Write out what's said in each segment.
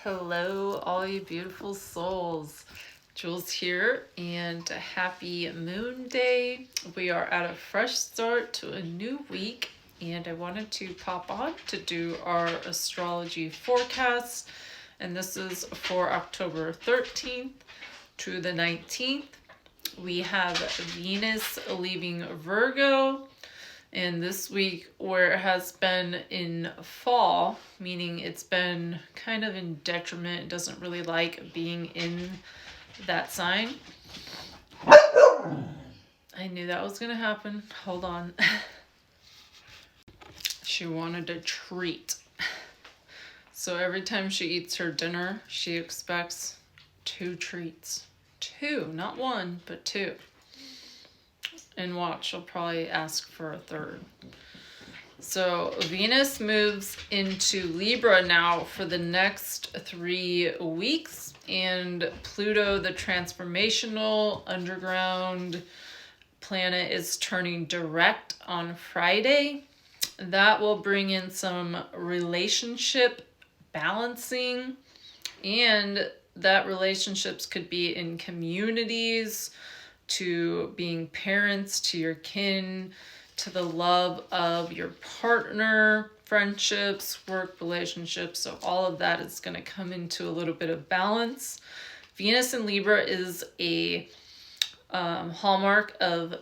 Hello, all you beautiful souls. Jules here, and a happy moon day. We are at a fresh start to a new week, and I wanted to pop on to do our astrology forecast. And this is for October 13th to the 19th. We have Venus leaving Virgo. And this week, where it has been in fall, meaning it's been kind of in detriment, it doesn't really like being in that sign. I knew that was going to happen. Hold on. She wanted a treat. So every time she eats her dinner, she expects 2 treats. 2, not 1, but 2. And watch, she'll probably ask for a 3rd. So Venus moves into Libra now for the next 3 weeks. And Pluto, the transformational underground planet, is turning direct on Friday. That will bring in some relationship balancing. And that relationships could be in communities, to being parents, to your kin, to the love of your partner, friendships, work relationships. So all of that is going to come into a little bit of balance. Venus in Libra is a hallmark of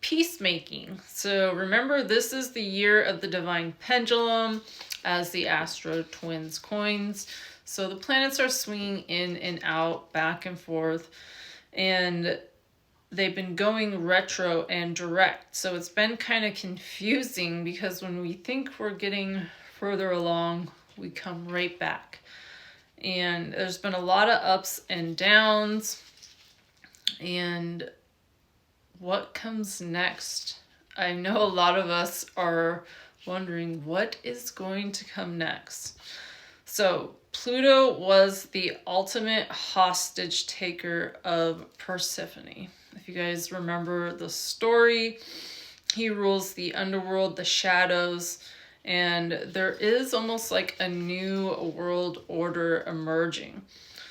peacemaking. So remember, this is the year of the divine pendulum as the Astro Twins coins. So the planets are swinging in and out, back and forth, and they've been going retro and direct. So it's been kind of confusing because when we think we're getting further along, we come right back. And there's been a lot of ups and downs. And what comes next? I know a lot of us are wondering what is going to come next. So Pluto was the ultimate hostage taker of Persephone. If you guys remember the story, he rules the underworld, the shadows, and there is almost like a new world order emerging.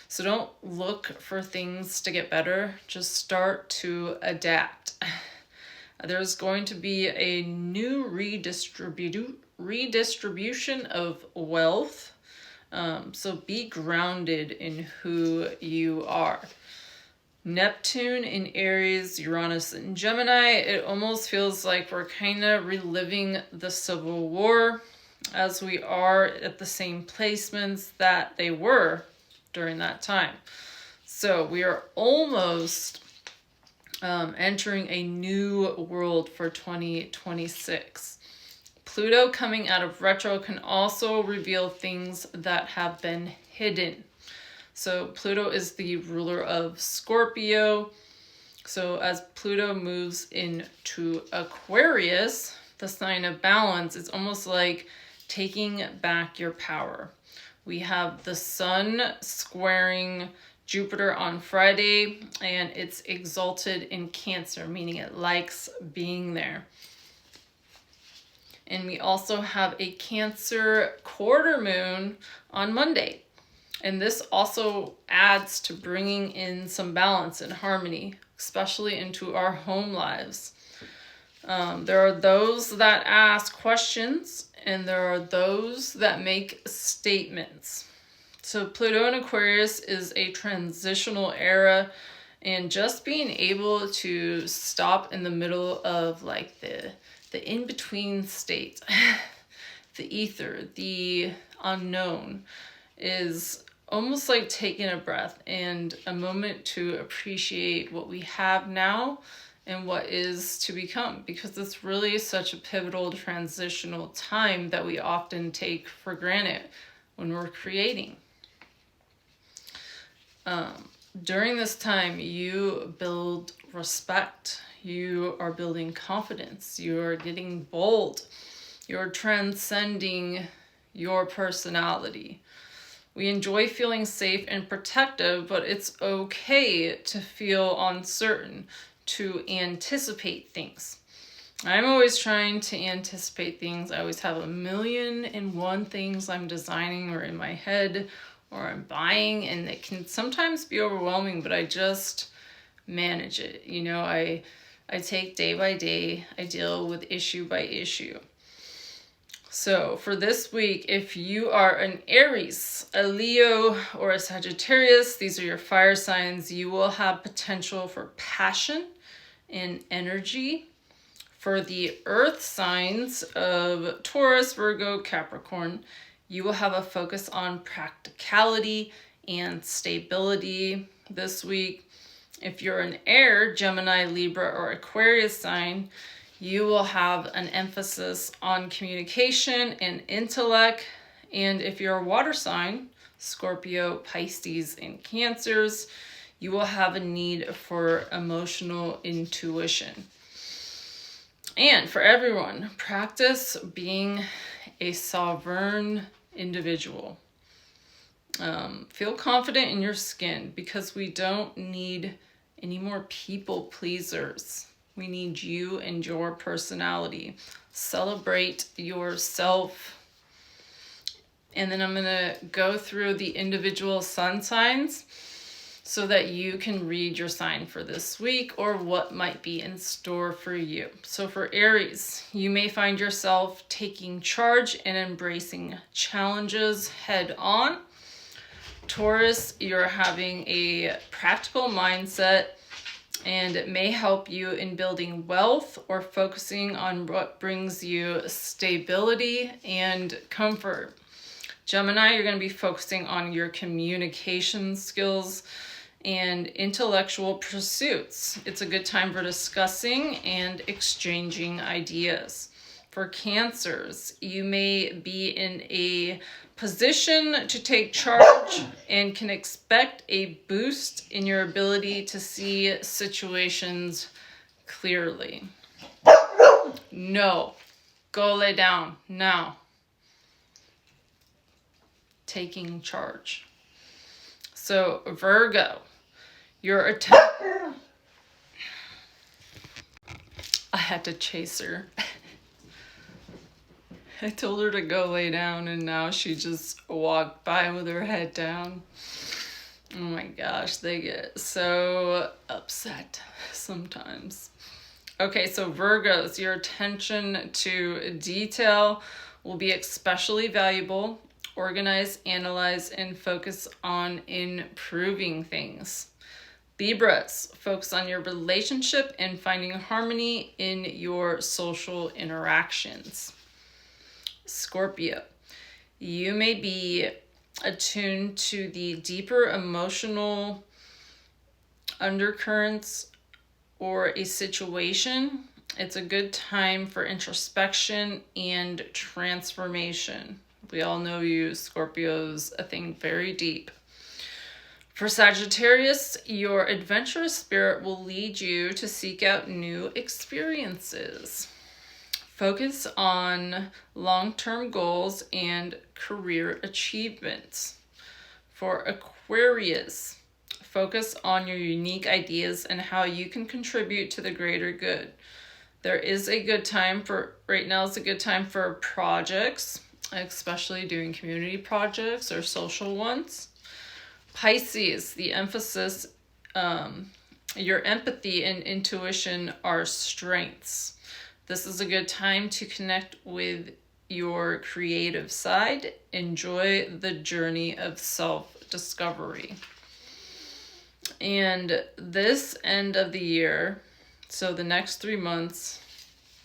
So don't look for things to get better, just start to adapt. There's going to be a new redistribution of wealth. So be grounded in who you are. Neptune in Aries, Uranus in Gemini, it almost feels like we're kind of reliving the Civil War as we are at the same placements that they were during that time. So we are almost entering a new world for 2026. Pluto coming out of retro can also reveal things that have been hidden. So Pluto is the ruler of Scorpio. So as Pluto moves into Aquarius, the sign of balance, it's almost like taking back your power. We have the sun squaring Jupiter on Friday, and it's exalted in Cancer, meaning it likes being there. And we also have a Cancer quarter moon on Monday. And this also adds to bringing in some balance and harmony, especially into our home lives. There are those that ask questions, and there are those that make statements. So Pluto in Aquarius is a transitional era, and just being able to stop in the middle of like the in-between state, the ether, the unknown, is almost like taking a breath and a moment to appreciate what we have now and what is to become, because it's really such a pivotal transitional time that we often take for granted when we're creating. During this time, you build respect, you are building confidence, you are getting bold, you're transcending your personality. We enjoy feeling safe and protective, but it's okay to feel uncertain, to anticipate things. I'm always trying to anticipate things. I always have 1,000,001 things I'm designing or in my head or I'm buying, and it can sometimes be overwhelming, but I just manage it. You know, I take day by day, I deal with issue by issue. So for this week, if you are an Aries, a Leo, or a Sagittarius, these are your fire signs, you will have potential for passion and energy. For the earth signs of Taurus, Virgo, Capricorn, you will have a focus on practicality and stability this week. If you're an air, Gemini, Libra, or Aquarius sign, you will have an emphasis on communication and intellect. And if you're a water sign, Scorpio, Pisces, and Cancers, you will have a need for emotional intuition. And for everyone, practice being a sovereign individual. Feel confident in your skin, because we don't need any more people pleasers. We need you and your personality. Celebrate yourself. And then I'm going to go through the individual sun signs so that you can read your sign for this week or what might be in store for you. So for Aries, you may find yourself taking charge and embracing challenges head on. Taurus, you're having a practical mindset, and it may help you in building wealth or focusing on what brings you stability and comfort. Gemini, you're going to be focusing on your communication skills and intellectual pursuits. It's a good time for discussing and exchanging ideas. For Cancers, you may be in a position to take charge and can expect a boost in your ability to see situations clearly. No, go lay down now. Taking charge. So Virgo, your attention. I had to chase her. I told her to go lay down, and now she just walked by with her head down. Oh my gosh, they get so upset sometimes. Okay, so Virgos, your attention to detail will be especially valuable. Organize, analyze, and focus on improving things. Libras, focus on your relationship and finding harmony in your social interactions. Scorpio, you may be attuned to the deeper emotional undercurrents or a situation. It's a good time for introspection and transformation. We all know you, Scorpios, a thing very deep. For Sagittarius, your adventurous spirit will lead you to seek out new experiences. Focus on long-term goals and career achievements. For Aquarius, focus on your unique ideas and how you can contribute to the greater good. There is a good time for, right now is a good time for projects, especially doing community projects or social ones. Pisces, the emphasis, your empathy and intuition are strengths. This is a good time to connect with your creative side. Enjoy the journey of self-discovery. And this end of the year, so the next 3 months,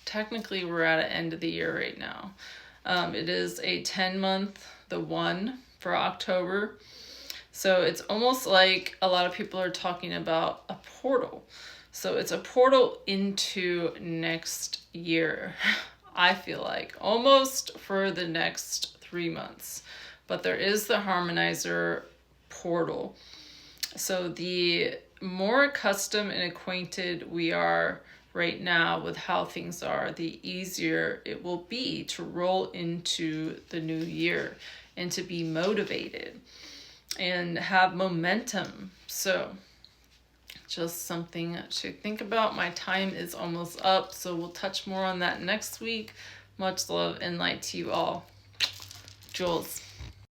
technically we're at an end of the year right now. It is a 10-month, the 1 for October. So it's almost like a lot of people are talking about a portal. So it's a portal into next year, I feel like, almost for the next 3 months. But there is the harmonizer portal. So the more accustomed and acquainted we are right now with how things are, the easier it will be to roll into the new year and to be motivated and have momentum. So just something to think about. My time is almost up, so we'll touch more on that next week. Much love and light to you all. Jules.